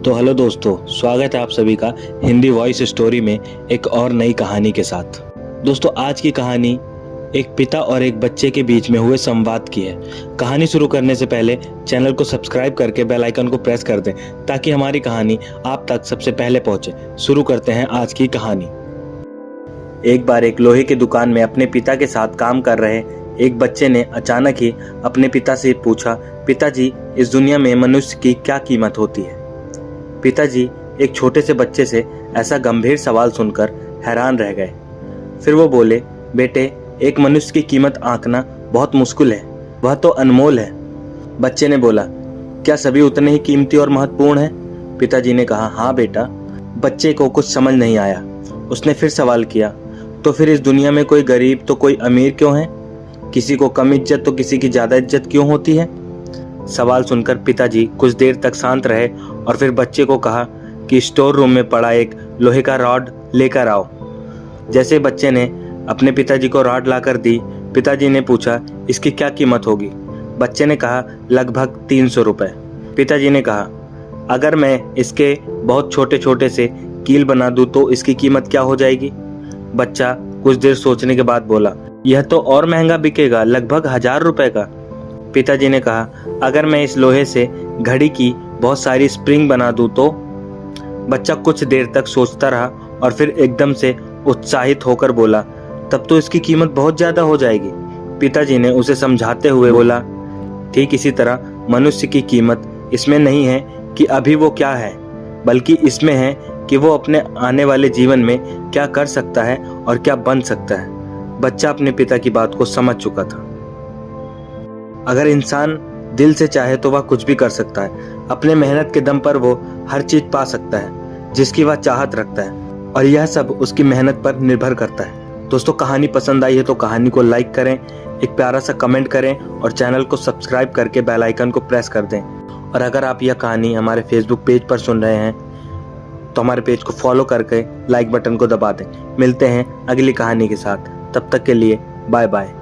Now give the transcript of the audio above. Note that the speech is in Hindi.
तो हेलो दोस्तों, स्वागत है आप सभी का हिंदी वॉइस स्टोरी में एक और नई कहानी के साथ। दोस्तों, आज की कहानी एक पिता और एक बच्चे के बीच में हुए संवाद की है। कहानी शुरू करने से पहले चैनल को सब्सक्राइब करके बेल आइकन को प्रेस कर दें ताकि हमारी कहानी आप तक सबसे पहले पहुंचे। शुरू करते हैं आज की कहानी। एक बार एक लोहे की दुकान में अपने पिता के साथ काम कर रहे एक बच्चे ने अचानक ही अपने पिता से पूछा, पिताजी, इस दुनिया में मनुष्य की क्या कीमत होती है? पिताजी एक छोटे से बच्चे से ऐसा गंभीर सवाल सुनकर हैरान रह गए। फिर वो बोले, बेटे, एक मनुष्य की कीमत आंकना बहुत मुश्किल है, वह तो अनमोल है। बच्चे ने बोला, क्या सभी उतने ही कीमती और महत्वपूर्ण हैं? पिताजी ने कहा, हाँ बेटा। बच्चे को कुछ समझ नहीं आया। उसने फिर सवाल किया, तो फिर इस दुनिया में कोई गरीब तो कोई अमीर क्यों है? किसी को कम इज्जत तो किसी की ज्यादा इज्जत क्यों होती है? सवाल सुनकर पिताजी कुछ देर तक शांत रहे और फिर बच्चे को कहा कि स्टोर रूम में पड़ा एक लोहे का रॉड लेकर आओ। जैसे बच्चे ने अपने पिताजी को रॉड लाकर दी, पिताजी ने पूछा, इसकी क्या कीमत होगी? बच्चे ने कहा, लगभग 300 रुपए। पिताजी ने कहा, अगर मैं इसके बहुत छोटे छोटे से कील बना दूं तो इसकी कीमत क्या हो जाएगी? बच्चा कुछ देर सोचने के बाद बोला, यह तो और महंगा बिकेगा, लगभग 1000 रुपए का। पिताजी ने कहा, अगर मैं इस लोहे से घड़ी की बहुत सारी स्प्रिंग बना दूं तो? बच्चा कुछ देर तक सोचता रहा और फिर एकदम से उत्साहित होकर बोला, तब तो इसकी कीमत बहुत ज्यादा हो जाएगी। पिताजी ने उसे समझाते हुए बोला, ठीक इसी तरह मनुष्य की कीमत इसमें नहीं है कि अभी वो क्या है, बल्कि इसमें है कि वो अपने आने वाले जीवन में क्या कर सकता है और क्या बन सकता है। बच्चा अपने पिता की बात को समझ चुका था। अगर इंसान दिल से चाहे तो वह कुछ भी कर सकता है। अपने मेहनत के दम पर वो हर चीज पा सकता है जिसकी वह चाहत रखता है, और यह सब उसकी मेहनत पर निर्भर करता है। दोस्तों, कहानी पसंद आई है तो कहानी को लाइक करें, एक प्यारा सा कमेंट करें और चैनल को सब्सक्राइब करके बेल आइकन को प्रेस कर दें। और अगर आप यह कहानी हमारे फेसबुक पेज पर सुन रहे हैं तो हमारे पेज को फॉलो करके लाइक बटन को दबा दें। मिलते हैं अगली कहानी के साथ, तब तक के लिए बाय बाय।